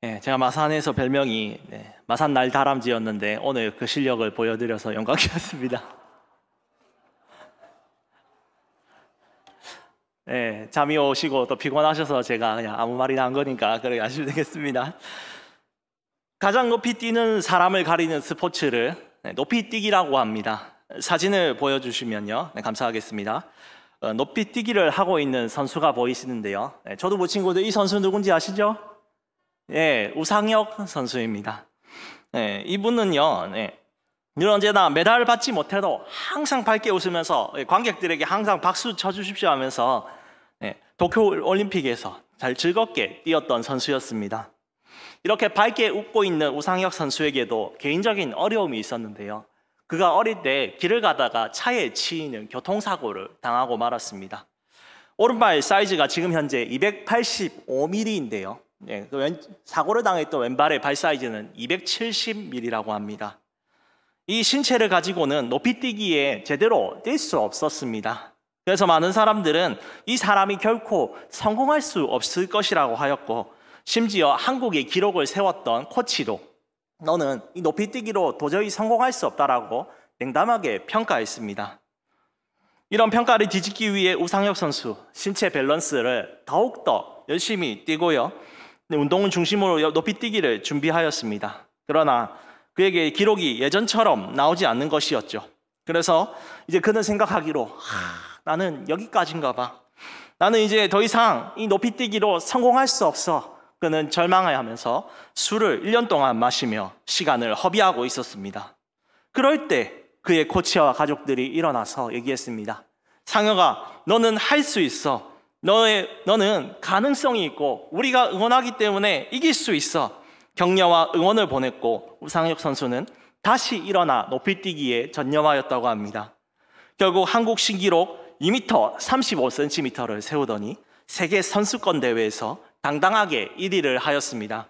제가 마산에서 별명이 마산 날다람쥐였는데 오늘 그 실력을 보여드려서 영광이었습니다. 잠이 오시고 또 피곤하셔서 제가 그냥 아무 말이나 한 거니까 그렇게 하시면 되겠습니다. 가장 높이 뛰는 사람을 가리는 스포츠를 높이뛰기라고 합니다. 사진을 보여주시면요, 감사하겠습니다. 높이뛰기를 하고 있는 선수가 보이시는데요, 저도 뭐 친구들 이 선수 누군지 아시죠? 우상혁 선수입니다. 이분은요, 늘 언제나 메달을 받지 못해도 항상 밝게 웃으면서 관객들에게 항상 박수 쳐주십시오 하면서 도쿄 올림픽에서 잘 즐겁게 뛰었던 선수였습니다. 이렇게 밝게 웃고 있는 우상혁 선수에게도 개인적인 어려움이 있었는데요, 그가 어릴 때 길을 가다가 차에 치이는 교통사고를 당하고 말았습니다. 오른발 사이즈가 지금 현재 285mm인데요, 사고를 당했던 왼발의 발 사이즈는 270mm라고 합니다. 이 신체를 가지고는 높이뛰기에 제대로 뛸 수 없었습니다. 그래서 많은 사람들은 이 사람이 결코 성공할 수 없을 것이라고 하였고, 심지어 한국의 기록을 세웠던 코치도 너는 이 높이뛰기로 도저히 성공할 수 없다라고 냉담하게 평가했습니다. 이런 평가를 뒤집기 위해 우상혁 선수 신체 밸런스를 더욱더 열심히 뛰고요, 운동을 중심으로 높이뛰기를 준비하였습니다. 그러나 그에게 기록이 예전처럼 나오지 않는 것이었죠. 그래서 이제 그는 생각하기로 나는 여기까지인가 봐. 나는 이제 더 이상 이 높이뛰기로 성공할 수 없어. 그는 절망하면서 술을 1년 동안 마시며 시간을 허비하고 있었습니다. 그럴 때 그의 코치와 가족들이 일어나서 얘기했습니다. 상혁아, 너는 할 수 있어. 너는 가능성이 있고 우리가 응원하기 때문에 이길 수 있어. 격려와 응원을 보냈고 우상혁 선수는 다시 일어나 높이뛰기에 전념하였다고 합니다. 결국 한국 신기록 2m 35cm를 세우더니 세계 선수권 대회에서 당당하게 1위를 하였습니다.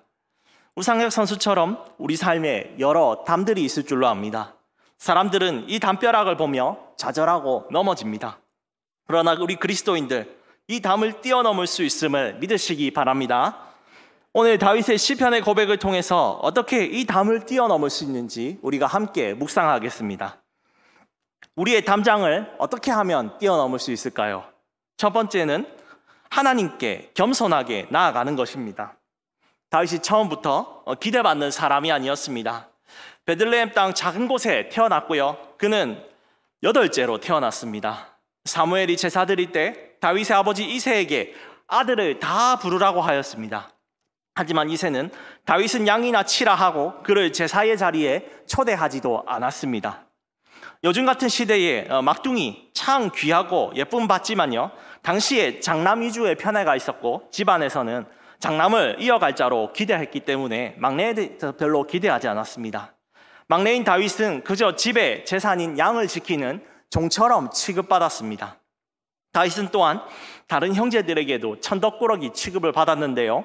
우상혁 선수처럼 우리 삶에 여러 담들이 있을 줄로 압니다. 사람들은 이 담벼락을 보며 좌절하고 넘어집니다. 그러나 우리 그리스도인들, 이 담을 뛰어넘을 수 있음을 믿으시기 바랍니다. 오늘 다윗의 시편의 고백을 통해서 어떻게 이 담을 뛰어넘을 수 있는지 우리가 함께 묵상하겠습니다. 우리의 담장을 어떻게 하면 뛰어넘을 수 있을까요? 첫 번째는 하나님께 겸손하게 나아가는 것입니다. 다윗이 처음부터 기대받는 사람이 아니었습니다. 베들레헴 땅 작은 곳에 태어났고요, 그는 8째로 태어났습니다. 사무엘이 제사 드릴 때 다윗의 아버지 이새에게 아들을 다 부르라고 하였습니다. 하지만 이새는 다윗은 양이나 치라 하고 그를 제사의 자리에 초대하지도 않았습니다. 요즘 같은 시대에 막둥이 참 귀하고 예쁨 받지만요, 당시에 장남 위주의 편애가 있었고 집안에서는 장남을 이어갈 자로 기대했기 때문에 막내에 대해서 별로 기대하지 않았습니다. 막내인 다윗은 그저 집의 재산인 양을 지키는 종처럼 취급받았습니다. 다윗은 또한 다른 형제들에게도 천덕꾸러기 취급을 받았는데요,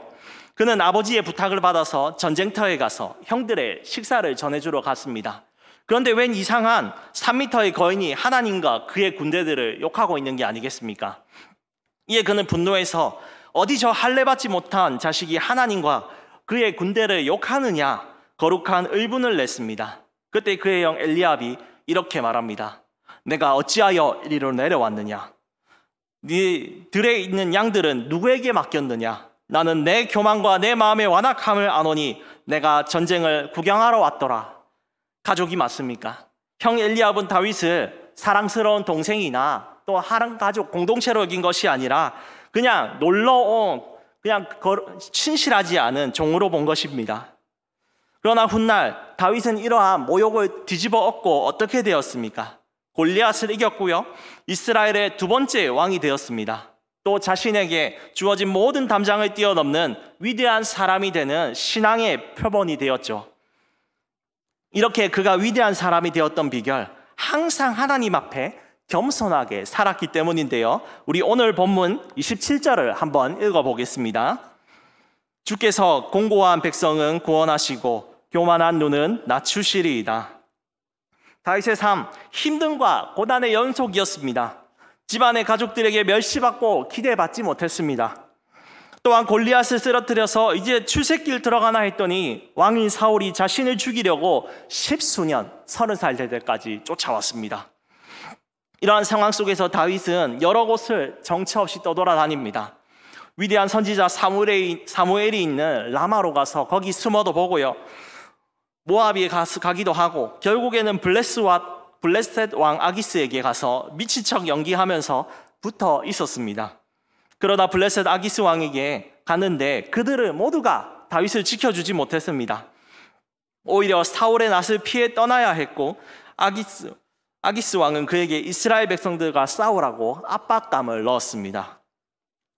그는 아버지의 부탁을 받아서 전쟁터에 가서 형들의 식사를 전해주러 갔습니다. 그런데 웬 이상한 3m의 거인이 하나님과 그의 군대들을 욕하고 있는 게 아니겠습니까? 이에 그는 분노해서 어디 저 할례받지 못한 자식이 하나님과 그의 군대를 욕하느냐 거룩한 의분을 냈습니다. 그때 그의 형 엘리압이 이렇게 말합니다. 내가 어찌하여 이리로 내려왔느냐? 네 들에 있는 양들은 누구에게 맡겼느냐? 나는 내 교만과 내 마음의 완악함을 아노니 내가 전쟁을 구경하러 왔더라. 가족이 맞습니까? 형 엘리압은 다윗을 사랑스러운 동생이나 또 한 가족 공동체로 여긴 것이 아니라 그냥 놀러온, 그냥 신실하지 않은 종으로 본 것입니다. 그러나 훗날 다윗은 이러한 모욕을 뒤집어 엎고 어떻게 되었습니까? 골리앗을 이겼고요, 이스라엘의 2번째 왕이 되었습니다. 또 자신에게 주어진 모든 담장을 뛰어넘는 위대한 사람이 되는 신앙의 표본이 되었죠. 이렇게 그가 위대한 사람이 되었던 비결, 항상 하나님 앞에 겸손하게 살았기 때문인데요, 우리 오늘 본문 27절을 한번 읽어보겠습니다. 주께서 공고한 백성은 구원하시고 교만한 눈은 낮추시리이다. 다윗의 삶, 힘듦과 고난의 연속이었습니다. 집안의 가족들에게 멸시받고 기대받지 못했습니다. 또한 골리앗을 쓰러뜨려서 이제 출세길 들어가나 했더니 왕인 사울이 자신을 죽이려고 10수년 30살 될 때까지 쫓아왔습니다. 이러한 상황 속에서 다윗은 여러 곳을 정처 없이 떠돌아다닙니다. 위대한 선지자 사무엘이 있는 라마로 가서 거기 숨어도 보고요, 모압에 가기도 하고, 결국에는 블레셋 왕 아기스에게 가서 미친 척 연기하면서 붙어 있었습니다. 그러다 블레셋 아기스 왕에게 갔는데 그들은 모두가 다윗을 지켜주지 못했습니다. 오히려 사울의 낯을 피해 떠나야 했고, 아기스 왕은 그에게 이스라엘 백성들과 싸우라고 압박감을 넣었습니다.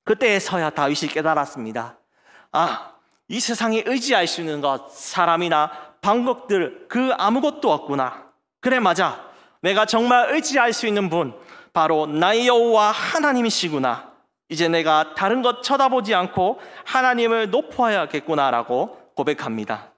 그때서야 다윗이 깨달았습니다. 이 세상에 의지할 수 있는 것, 사람이나 방법들, 그 아무것도 없구나. 그래, 맞아. 내가 정말 의지할 수 있는 분, 바로 나의 여호와 하나님이시구나. 이제 내가 다른 것 쳐다보지 않고 하나님을 높여야겠구나라고 고백합니다.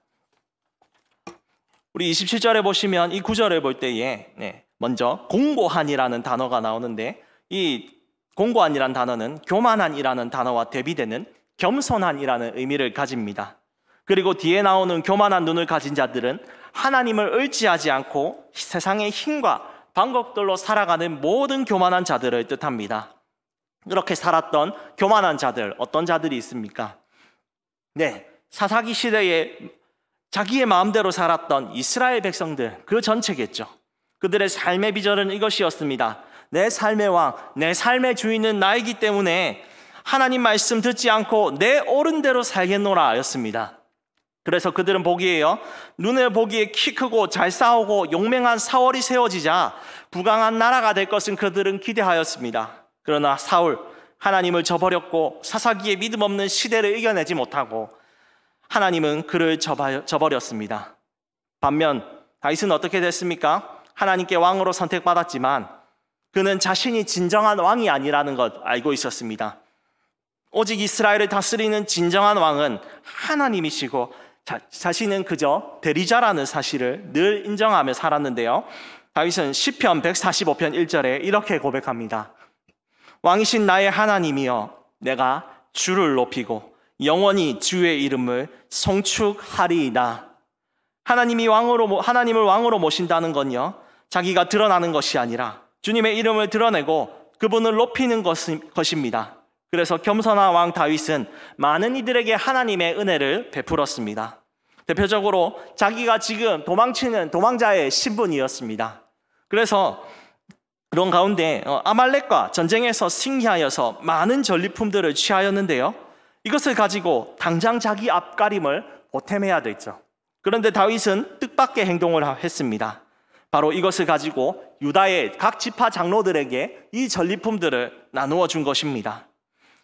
우리 27절에 보시면 이 구절을 볼 때에 먼저 공고한이라는 단어가 나오는데, 이 공고한이라는 단어는 교만한이라는 단어와 대비되는 겸손한이라는 의미를 가집니다. 그리고 뒤에 나오는 교만한 눈을 가진 자들은 하나님을 의지하지 않고 세상의 힘과 방법들로 살아가는 모든 교만한 자들을 뜻합니다. 그렇게 살았던 교만한 자들, 어떤 자들이 있습니까? 사사기 시대에 자기의 마음대로 살았던 이스라엘 백성들, 그 전체겠죠. 그들의 삶의 비전은 이것이었습니다. 내 삶의 왕, 내 삶의 주인은 나이기 때문에 하나님 말씀 듣지 않고 내 옳은 대로 살겠노라 였습니다. 그래서 그들은 보기에요, 눈에 보기에 키 크고 잘 싸우고 용맹한 사월이 세워지자 부강한 나라가 될 것은 그들은 기대하였습니다. 그러나 사울, 하나님을 저버렸고 사사기의 믿음 없는 시대를 이겨내지 못하고 하나님은 그를 저버렸습니다. 반면 다윗은 어떻게 됐습니까? 하나님께 왕으로 선택받았지만 그는 자신이 진정한 왕이 아니라는 것 알고 있었습니다. 오직 이스라엘을 다스리는 진정한 왕은 하나님이시고 자신은 그저 대리자라는 사실을 늘 인정하며 살았는데요, 다윗은 시편 145편 1절에 이렇게 고백합니다. 왕이신 나의 하나님이여, 내가 주를 높이고 영원히 주의 이름을 송축하리이다. 하나님을 왕으로 모신다는 건요, 자기가 드러나는 것이 아니라 주님의 이름을 드러내고 그분을 높이는 것입니다. 그래서 겸손한 왕 다윗은 많은 이들에게 하나님의 은혜를 베풀었습니다. 대표적으로 자기가 지금 도망치는 도망자의 신분이었습니다. 그래서 그런 가운데 아말렉과 전쟁에서 승리하여서 많은 전리품들을 취하였는데요, 이것을 가지고 당장 자기 앞가림을 보탬해야 됐죠. 그런데 다윗은 뜻밖의 행동을 했습니다. 바로 이것을 가지고 유다의 각 지파 장로들에게 이 전리품들을 나누어 준 것입니다.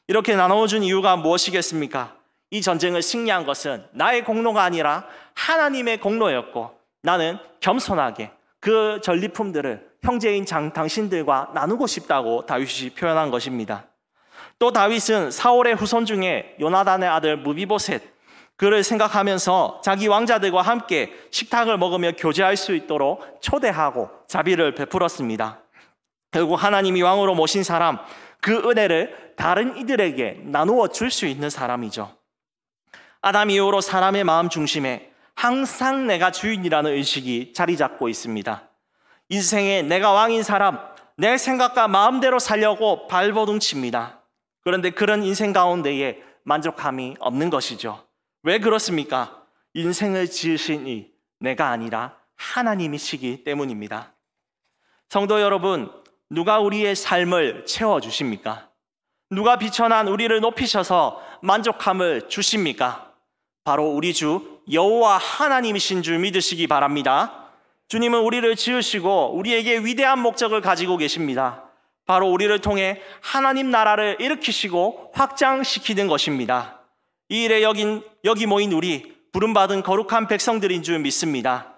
이렇게 나누어 준 이유가 무엇이겠습니까? 이 전쟁을 승리한 것은 나의 공로가 아니라 하나님의 공로였고, 나는 겸손하게 그 전리품들을 형제인 당신들과 나누고 싶다고 다윗이 표현한 것입니다. 또 다윗은 사울의 후손 중에 요나단의 아들 무비보셋, 그를 생각하면서 자기 왕자들과 함께 식탁을 먹으며 교제할 수 있도록 초대하고 자비를 베풀었습니다. 결국 하나님이 왕으로 모신 사람, 그 은혜를 다른 이들에게 나누어 줄 수 있는 사람이죠. 아담 이후로 사람의 마음 중심에 항상 내가 주인이라는 의식이 자리 잡고 있습니다. 인생에 내가 왕인 사람, 내 생각과 마음대로 살려고 발버둥칩니다. 그런데 그런 인생 가운데에 만족함이 없는 것이죠. 왜 그렇습니까? 인생을 지으신 이 내가 아니라 하나님이시기 때문입니다. 성도 여러분, 누가 우리의 삶을 채워주십니까? 누가 비천한 우리를 높이셔서 만족함을 주십니까? 바로 우리 주 여호와 하나님이신 줄 믿으시기 바랍니다. 주님은 우리를 지으시고 우리에게 위대한 목적을 가지고 계십니다. 바로 우리를 통해 하나님 나라를 일으키시고 확장시키는 것입니다. 이 일에 여기 모인 우리 부름받은 거룩한 백성들인 줄 믿습니다.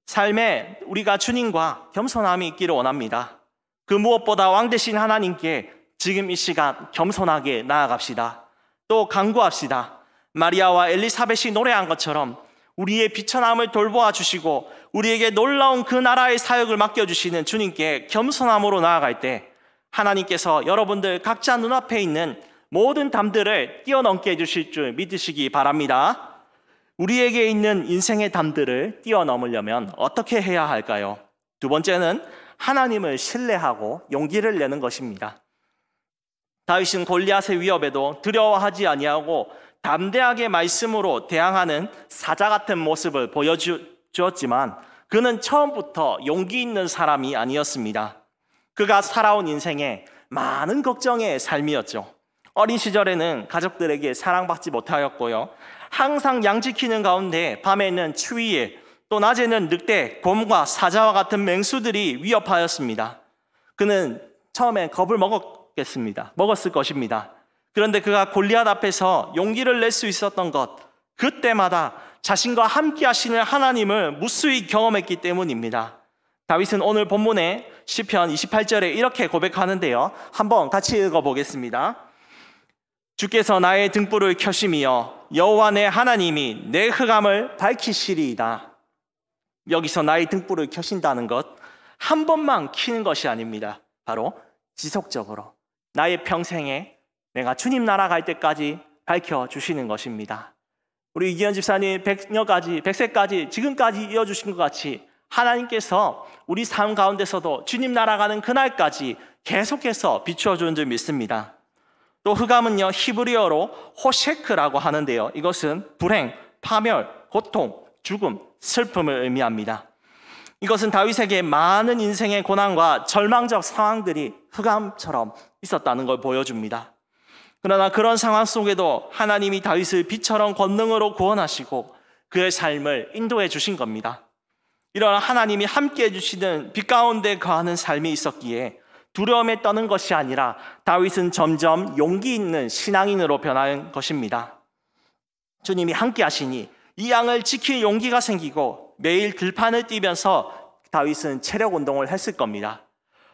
삶에 우리가 주님과 겸손함이 있기를 원합니다. 그 무엇보다 왕 되신 하나님께 지금 이 시간 겸손하게 나아갑시다. 또 간구합시다. 마리아와 엘리사벳이 노래한 것처럼 우리의 비천함을 돌보아 주시고 우리에게 놀라운 그 나라의 사역을 맡겨주시는 주님께 겸손함으로 나아갈 때 하나님께서 여러분들 각자 눈앞에 있는 모든 담들을 뛰어넘게 해주실 줄 믿으시기 바랍니다. 우리에게 있는 인생의 담들을 뛰어넘으려면 어떻게 해야 할까요? 두 번째는 하나님을 신뢰하고 용기를 내는 것입니다. 다윗은 골리앗의 위협에도 두려워하지 아니하고 담대하게 말씀으로 대항하는 사자 같은 모습을 보여주었지만 그는 처음부터 용기 있는 사람이 아니었습니다. 그가 살아온 인생에 많은 걱정의 삶이었죠. 어린 시절에는 가족들에게 사랑받지 못하였고요. 항상 양 지키는 가운데 밤에는 추위에 또 낮에는 늑대, 곰과 사자와 같은 맹수들이 위협하였습니다. 그는 처음엔 겁을 먹었을 것입니다. 그런데 그가 골리앗 앞에서 용기를 낼 수 있었던 것, 그때마다 자신과 함께 하시는 하나님을 무수히 경험했기 때문입니다. 다윗은 오늘 본문의 시편 28절에 이렇게 고백하는데요. 한번 같이 읽어보겠습니다. 주께서 나의 등불을 켜심이여 여호와 내 하나님이 내 흑암을 밝히시리이다. 여기서 나의 등불을 켜신다는 것, 한 번만 켜는 것이 아닙니다. 바로 지속적으로 나의 평생에 내가 주님 나라 갈 때까지 밝혀주시는 것입니다. 우리 이기현 집사님 100세까지 지금까지 이어주신 것 같이 하나님께서 우리 삶 가운데서도 주님 나라 가는 그날까지 계속해서 비추어주는 줄 믿습니다. 또 흑암은요, 히브리어로 호셰크라고 하는데요, 이것은 불행, 파멸, 고통, 죽음, 슬픔을 의미합니다. 이것은 다윗에게 많은 인생의 고난과 절망적 상황들이 흑암처럼 있었다는 걸 보여줍니다. 그러나 그런 상황 속에도 하나님이 다윗을 빛처럼 권능으로 구원하시고 그의 삶을 인도해 주신 겁니다. 이런 하나님이 함께해 주시는 빛 가운데 거하는 삶이 있었기에 두려움에 떠는 것이 아니라 다윗은 점점 용기 있는 신앙인으로 변한 것입니다. 주님이 함께 하시니 이 양을 지킬 용기가 생기고 매일 들판을 뛰면서 다윗은 체력 운동을 했을 겁니다.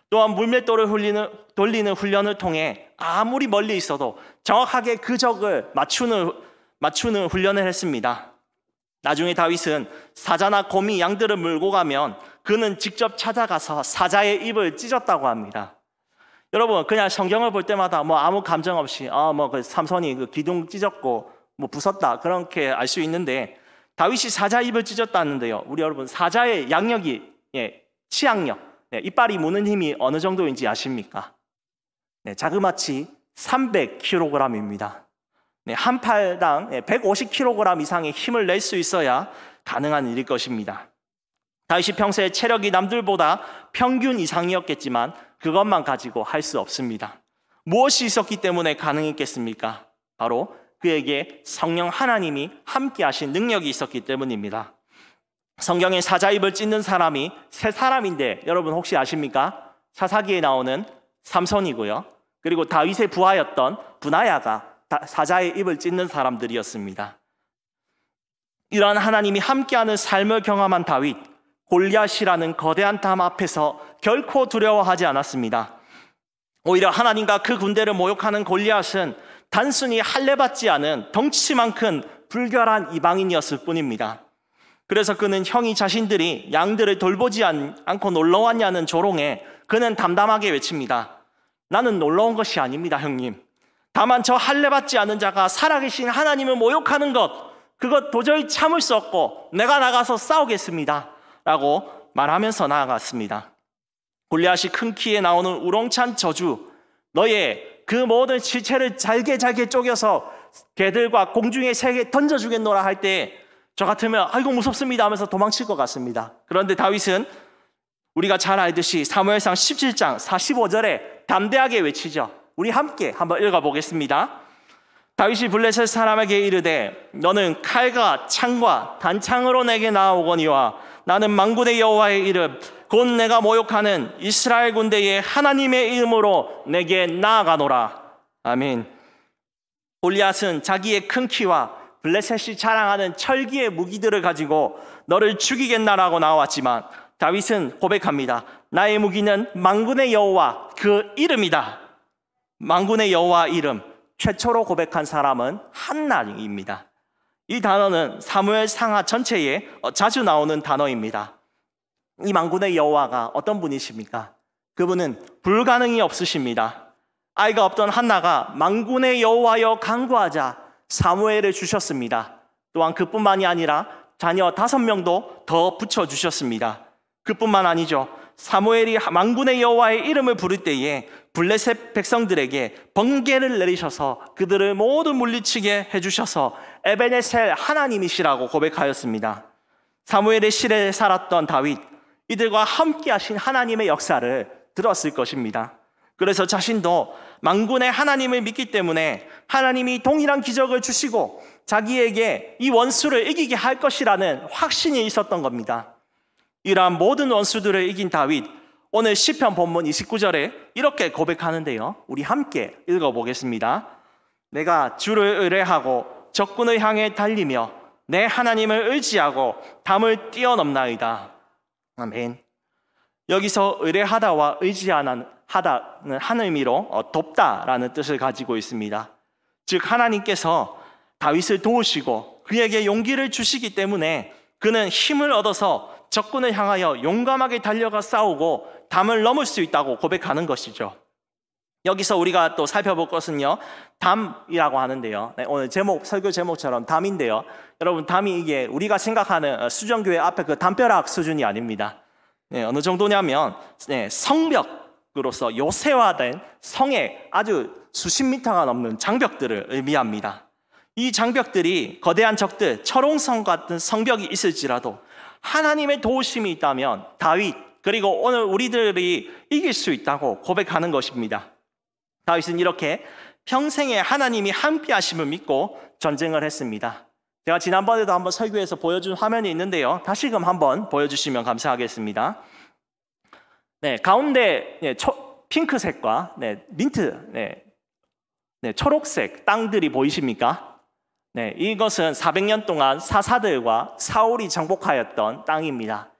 또한 물맷돌을 돌리는 훈련을 통해 아무리 멀리 있어도 정확하게 그 적을 맞추는 훈련을 했습니다. 나중에 다윗은 사자나 곰이 양들을 물고 가면 그는 직접 찾아가서 사자의 입을 찢었다고 합니다. 여러분, 그냥 성경을 볼 때마다 아무 감정 없이 그 삼손이 그 기둥 찢었고 부쉈다 그렇게 알 수 있는데, 다윗이 사자 입을 찢었다는데요, 우리 여러분 사자의 양력이 치악력, 이빨이 무는 힘이 어느 정도인지 아십니까? 자그마치 300kg입니다. 한 팔당 150kg 이상의 힘을 낼 수 있어야 가능한 일일 것입니다. 다윗이 평소에 체력이 남들보다 평균 이상이었겠지만 그것만 가지고 할 수 없습니다. 무엇이 있었기 때문에 가능했겠습니까? 바로 그에게 성령 하나님이 함께 하신 능력이 있었기 때문입니다. 성경에 사자 입을 찢는 사람이 세 사람인데 여러분 혹시 아십니까? 사사기에 나오는 삼손이고요, 그리고 다윗의 부하였던 브나야가 사자의 입을 찢는 사람들이었습니다. 이러한 하나님이 함께하는 삶을 경험한 다윗, 골리앗이라는 거대한 담 앞에서 결코 두려워하지 않았습니다. 오히려 하나님과 그 군대를 모욕하는 골리앗은 단순히 할례받지 않은 덩치만 큰 불결한 이방인이었을 뿐입니다. 그래서 그는 형이 자신들이 양들을 돌보지 않고 놀러왔냐는 조롱에 그는 담담하게 외칩니다. 나는 놀러온 것이 아닙니다, 형님. 다만 저 할례받지 않은 자가 살아계신 하나님을 모욕하는 것, 그것 도저히 참을 수 없고 내가 나가서 싸우겠습니다 라고 말하면서 나아갔습니다. 골리앗이 큰 키에 나오는 우렁찬 저주, 너의 그 모든 실체를 잘게 쪼개서 개들과 공중의 새에 던져주겠노라 할 때 저 같으면 아이고 무섭습니다 하면서 도망칠 것 같습니다. 그런데 다윗은 우리가 잘 알듯이 사무엘상 17장 45절에 담대하게 외치죠. 우리 함께 한번 읽어보겠습니다. 다윗이 블레셋 사람에게 이르되 너는 칼과 창과 단창으로 내게 나아오거니와 나는 만군의 여호와의 이름 곧 내가 모욕하는 이스라엘 군대의 하나님의 이름으로 내게 나아가노라. 아멘. 골리앗은 자기의 큰 키와 블레셋이 자랑하는 철기의 무기들을 가지고 너를 죽이겠나라고 나왔지만 다윗은 고백합니다. 나의 무기는 만군의 여호와 그 이름이다. 만군의 여호와 이름, 최초로 고백한 사람은 한나입니다. 이 단어는 사무엘 상하 전체에 자주 나오는 단어입니다. 이 만군의 여호와가 어떤 분이십니까? 그분은 불가능이 없으십니다. 아이가 없던 한나가 만군의 여호와여 간구하자 사무엘을 주셨습니다. 또한 그뿐만이 아니라 자녀 5명도 더 붙여주셨습니다. 그뿐만 아니죠. 사무엘이 만군의 여호와의 이름을 부를 때에 블레셋 백성들에게 번개를 내리셔서 그들을 모두 물리치게 해주셔서 에베네셀 하나님이시라고 고백하였습니다. 사무엘의 시대에 살았던 다윗, 이들과 함께 하신 하나님의 역사를 들었을 것입니다. 그래서 자신도 만군의 하나님을 믿기 때문에 하나님이 동일한 기적을 주시고 자기에게 이 원수를 이기게 할 것이라는 확신이 있었던 겁니다. 이러한 모든 원수들을 이긴 다윗, 오늘 시편 본문 29절에 이렇게 고백하는데요. 우리 함께 읽어보겠습니다. 내가 주를 의뢰하고 적군을 향해 달리며 내 하나님을 의지하고 담을 뛰어넘나이다. 아멘. 여기서 의뢰하다와 의지하다는 한 의미로 돕다라는 뜻을 가지고 있습니다. 즉 하나님께서 다윗을 도우시고 그에게 용기를 주시기 때문에 그는 힘을 얻어서 적군을 향하여 용감하게 달려가 싸우고 담을 넘을 수 있다고 고백하는 것이죠. 여기서 우리가 또 살펴볼 것은요, 담이라고 하는데요. 오늘 설교 제목처럼 담인데요. 여러분, 담이 이게 우리가 생각하는 수정교회 앞에 그 담벼락 수준이 아닙니다. 어느 정도냐면 성벽으로서 요새화된 성에 아주 수십 미터가 넘는 장벽들을 의미합니다. 이 장벽들이 거대한 적들, 철옹성 같은 성벽이 있을지라도 하나님의 도우심이 있다면 다윗, 그리고 오늘 우리들이 이길 수 있다고 고백하는 것입니다. 다윗은 이렇게 평생에 하나님이 함께 하심을 믿고 전쟁을 했습니다. 제가 지난번에도 한번 설교에서 보여준 화면이 있는데요. 다시금 한번 보여주시면 감사하겠습니다. 가운데 핑크색과 민트, 초록색 땅들이 보이십니까? 이것은 400년 동안 사사들과 사울이 정복하였던 땅입니다.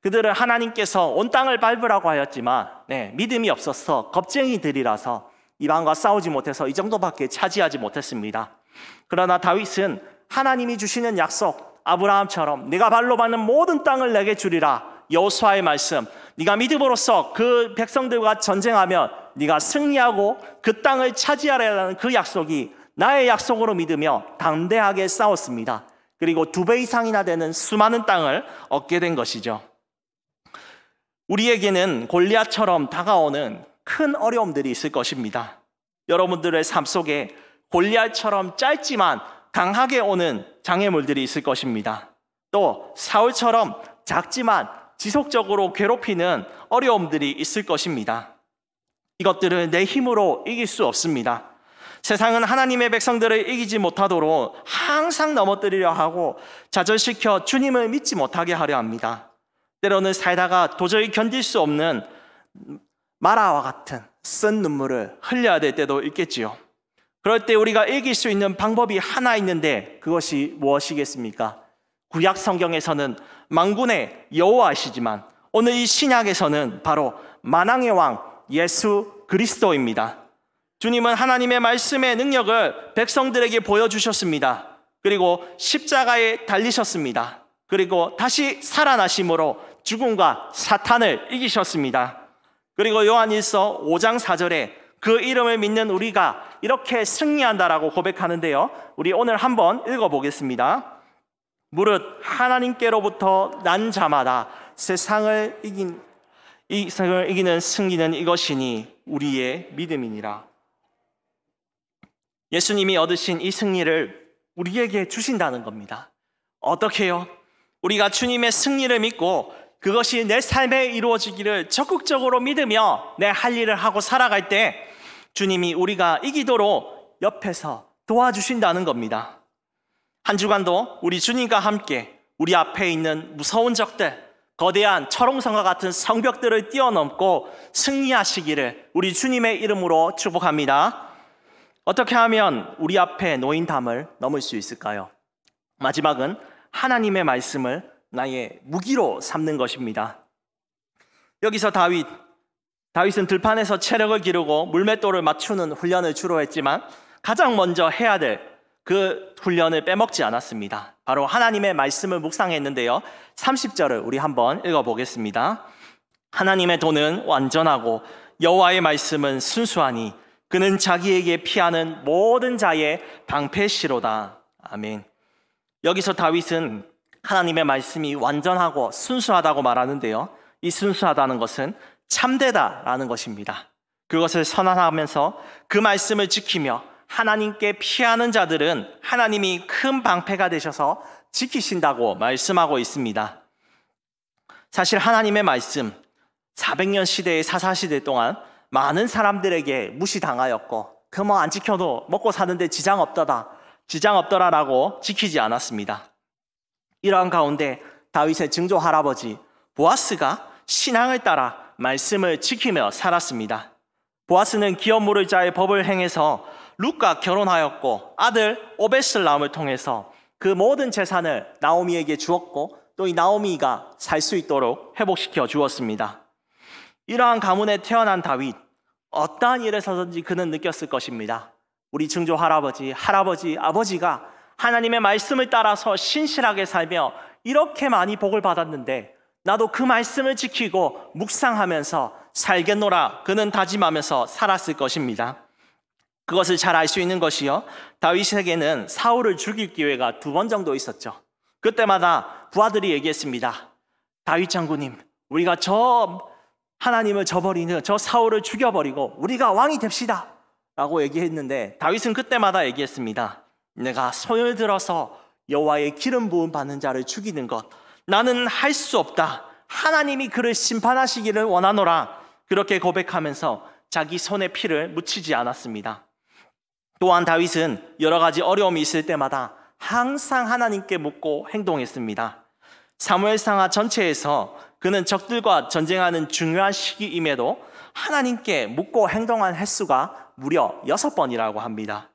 그들은 하나님께서 온 땅을 밟으라고 하였지만 믿음이 없어서 겁쟁이들이라서 이방과 싸우지 못해서 이 정도밖에 차지하지 못했습니다. 그러나 다윗은 하나님이 주시는 약속, 아브라함처럼 내가 발로 밟는 모든 땅을 내게 주리라, 여호수아의 말씀, 네가 믿음으로써 그 백성들과 전쟁하면 네가 승리하고 그 땅을 차지하라는 그 약속이 나의 약속으로 믿으며 담대하게 싸웠습니다. 그리고 2배 이상이나 되는 수많은 땅을 얻게 된 것이죠. 우리에게는 골리앗처럼 다가오는 큰 어려움들이 있을 것입니다. 여러분들의 삶 속에 골리앗처럼 짧지만 강하게 오는 장애물들이 있을 것입니다. 또 사울처럼 작지만 지속적으로 괴롭히는 어려움들이 있을 것입니다. 이것들을 내 힘으로 이길 수 없습니다. 세상은 하나님의 백성들을 이기지 못하도록 항상 넘어뜨리려 하고 좌절시켜 주님을 믿지 못하게 하려 합니다. 때로는 살다가 도저히 견딜 수 없는 마라와 같은 쓴 눈물을 흘려야 될 때도 있겠지요. 그럴 때 우리가 이길 수 있는 방법이 하나 있는데 그것이 무엇이겠습니까? 구약 성경에서는 만군의 여호와이시지만 오늘 이 신약에서는 바로 만왕의 왕 예수 그리스도입니다. 주님은 하나님의 말씀의 능력을 백성들에게 보여주셨습니다. 그리고 십자가에 달리셨습니다. 그리고 다시 살아나심으로 죽음과 사탄을 이기셨습니다. 그리고 요한일서 5장 4절에 그 이름을 믿는 우리가 이렇게 승리한다라고 고백하는데요. 우리 오늘 한번 읽어보겠습니다. 무릇 하나님께로부터 난 자마다 세상을 이기는 승리는 이것이니 우리의 믿음이니라. 예수님이 얻으신 이 승리를 우리에게 주신다는 겁니다. 어떻게요? 우리가 주님의 승리를 믿고 그것이 내 삶에 이루어지기를 적극적으로 믿으며 내 할 일을 하고 살아갈 때 주님이 우리가 이기도록 옆에서 도와주신다는 겁니다. 한 주간도 우리 주님과 함께 우리 앞에 있는 무서운 적들, 거대한 철옹성과 같은 성벽들을 뛰어넘고 승리하시기를 우리 주님의 이름으로 축복합니다. 어떻게 하면 우리 앞에 놓인 담을 넘을 수 있을까요? 마지막은 하나님의 말씀을 나의 무기로 삼는 것입니다. 여기서 다윗은 들판에서 체력을 기르고 물맷돌을 맞추는 훈련을 주로 했지만 가장 먼저 해야 될 그 훈련을 빼먹지 않았습니다. 바로 하나님의 말씀을 묵상했는데요. 30절을 우리 한번 읽어보겠습니다. 하나님의 도는 완전하고 여호와의 말씀은 순수하니 그는 자기에게 피하는 모든 자의 방패시로다. 아멘. 여기서 다윗은 하나님의 말씀이 완전하고 순수하다고 말하는데요, 이 순수하다는 것은 참되다라는 것입니다. 그것을 선언하면서 그 말씀을 지키며 하나님께 피하는 자들은 하나님이 큰 방패가 되셔서 지키신다고 말씀하고 있습니다. 사실 하나님의 말씀, 400년 시대의 사사시대 동안 많은 사람들에게 무시당하였고, 그 뭐 안 지켜도 먹고 사는데 지장 없더라라고 지키지 않았습니다. 이러한 가운데 다윗의 증조 할아버지 보아스가 신앙을 따라 말씀을 지키며 살았습니다. 보아스는 기업 모를 자의 법을 행해서 룻과 결혼하였고, 아들 오벳을 낳음을 통해서 그 모든 재산을 나오미에게 주었고, 또 이 나오미가 살 수 있도록 회복시켜 주었습니다. 이러한 가문에 태어난 다윗, 어떠한 일에서든지 그는 느꼈을 것입니다. 우리 증조 할아버지, 아버지가 하나님의 말씀을 따라서 신실하게 살며 이렇게 많이 복을 받았는데 나도 그 말씀을 지키고 묵상하면서 살겠노라 그는 다짐하면서 살았을 것입니다. 그것을 잘 알 수 있는 것이요, 다윗에게는 사울을 죽일 기회가 2번 정도 있었죠. 그때마다 부하들이 얘기했습니다. 다윗 장군님, 우리가 저 하나님을 저버리는 저 사울을 죽여버리고 우리가 왕이 됩시다 라고 얘기했는데, 다윗은 그때마다 얘기했습니다. 내가 손을 들어서 여호와의 기름 부음 받는 자를 죽이는 것, 나는 할 수 없다. 하나님이 그를 심판하시기를 원하노라. 그렇게 고백하면서 자기 손에 피를 묻히지 않았습니다. 또한 다윗은 여러 가지 어려움이 있을 때마다 항상 하나님께 묻고 행동했습니다. 사무엘상하 전체에서 그는 적들과 전쟁하는 중요한 시기임에도 하나님께 묻고 행동한 횟수가 무려 6번이라고 합니다.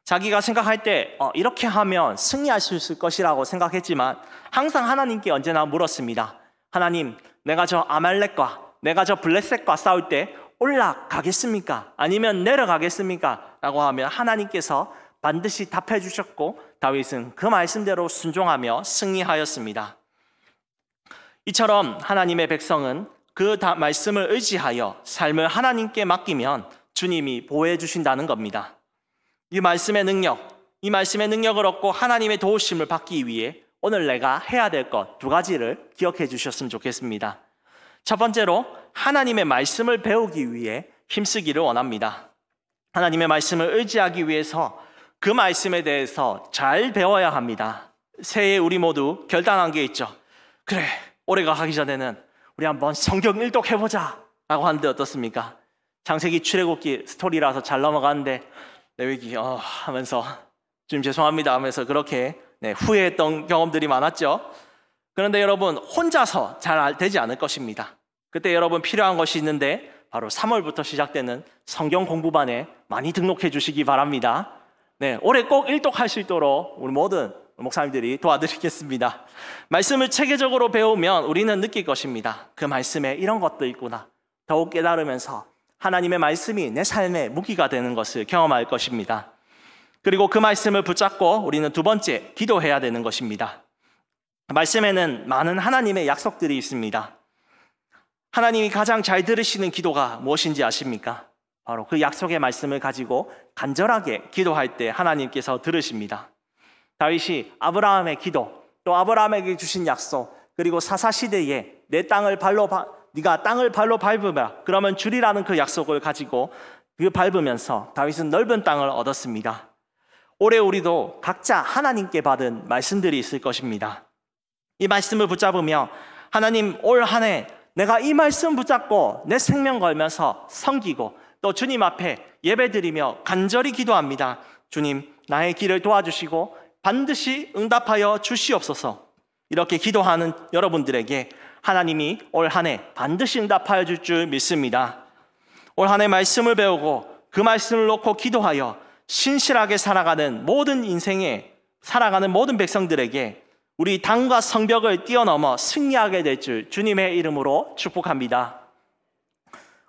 자기가 생각할 때 이렇게 하면 승리할 수 있을 것이라고 생각했지만 항상 하나님께 언제나 물었습니다. 하나님, 내가 저 아말렉과 내가 저 블레셋과 싸울 때 올라가겠습니까? 아니면 내려가겠습니까? 라고 하면 하나님께서 반드시 답해 주셨고, 다윗은 그 말씀대로 순종하며 승리하였습니다. 이처럼 하나님의 백성은 그 말씀을 의지하여 삶을 하나님께 맡기면 주님이 보호해 주신다는 겁니다. 이 말씀의 능력을 얻고 하나님의 도우심을 받기 위해 오늘 내가 해야 될 것 2가지를 기억해 주셨으면 좋겠습니다. 첫 번째로 하나님의 말씀을 배우기 위해 힘쓰기를 원합니다. 하나님의 말씀을 의지하기 위해서 그 말씀에 대해서 잘 배워야 합니다. 새해 우리 모두 결단한 게 있죠. 그래, 올해가 가기 전에는 우리 한번 성경 일독해보자 라고 하는데 어떻습니까? 창세기 출애굽기 스토리라서 잘 넘어가는데 레위기 하면서 좀 죄송합니다 하면서 그렇게 후회했던 경험들이 많았죠. 그런데 여러분, 혼자서 잘 되지 않을 것입니다. 그때 여러분 필요한 것이 있는데 바로 3월부터 시작되는 성경 공부반에 많이 등록해 주시기 바랍니다. 올해 꼭 일독할 수 있도록 우리 모든 목사님들이 도와드리겠습니다. 말씀을 체계적으로 배우면 우리는 느낄 것입니다. 그 말씀에 이런 것도 있구나. 더욱 깨달으면서 하나님의 말씀이 내 삶의 무기가 되는 것을 경험할 것입니다. 그리고 그 말씀을 붙잡고 우리는 2번째, 기도해야 되는 것입니다. 말씀에는 많은 하나님의 약속들이 있습니다. 하나님이 가장 잘 들으시는 기도가 무엇인지 아십니까? 바로 그 약속의 말씀을 가지고 간절하게 기도할 때 하나님께서 들으십니다. 다윗이 아브라함의 기도, 또 아브라함에게 주신 약속, 그리고 사사시대에 네가 땅을 발로 밟으라 그러면 주리라는 그 약속을 가지고 밟으면서 다윗은 넓은 땅을 얻었습니다. 올해 우리도 각자 하나님께 받은 말씀들이 있을 것입니다. 이 말씀을 붙잡으며 하나님, 올 한 해 내가 이 말씀 붙잡고 내 생명 걸면서 섬기고 또 주님 앞에 예배드리며 간절히 기도합니다. 주님, 나의 길을 도와주시고 반드시 응답하여 주시옵소서. 이렇게 기도하는 여러분들에게 하나님이 올 한 해 반드시 응답하여 줄 줄 믿습니다. 올 한 해 말씀을 배우고 그 말씀을 놓고 기도하여 신실하게 살아가는 모든 인생에 살아가는 모든 백성들에게 우리 당과 성벽을 뛰어넘어 승리하게 될 줄 주님의 이름으로 축복합니다.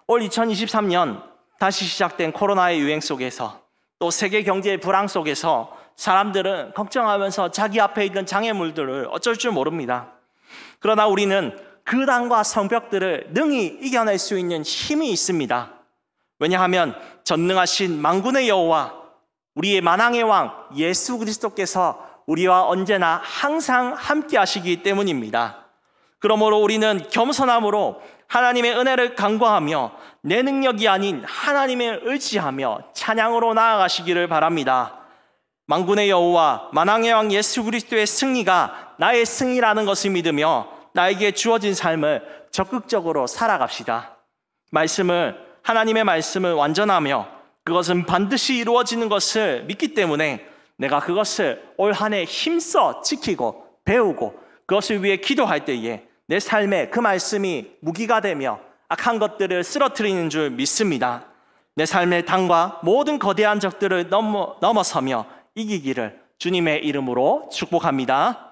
올 2023년 다시 시작된 코로나의 유행 속에서 또 세계 경제의 불황 속에서 사람들은 걱정하면서 자기 앞에 있는 장애물들을 어쩔 줄 모릅니다. 그러나 우리는 그 당과 성벽들을 능히 이겨낼 수 있는 힘이 있습니다. 왜냐하면 전능하신 만군의 여호와 우리의 만왕의 왕 예수 그리스도께서 우리와 언제나 항상 함께 하시기 때문입니다. 그러므로 우리는 겸손함으로 하나님의 은혜를 간구하며 내 능력이 아닌 하나님을 의지하며 찬양으로 나아가시기를 바랍니다. 만군의 여호와 만왕의 왕 예수 그리스도의 승리가 나의 승리라는 것을 믿으며 나에게 주어진 삶을 적극적으로 살아갑시다. 하나님의 말씀을 완전하며 그것은 반드시 이루어지는 것을 믿기 때문에 내가 그것을 올 한 해 힘써 지키고 배우고 그것을 위해 기도할 때에 내 삶에 그 말씀이 무기가 되며 악한 것들을 쓰러뜨리는 줄 믿습니다. 내 삶의 당과 모든 거대한 적들을 넘어서며 이기기를 주님의 이름으로 축복합니다.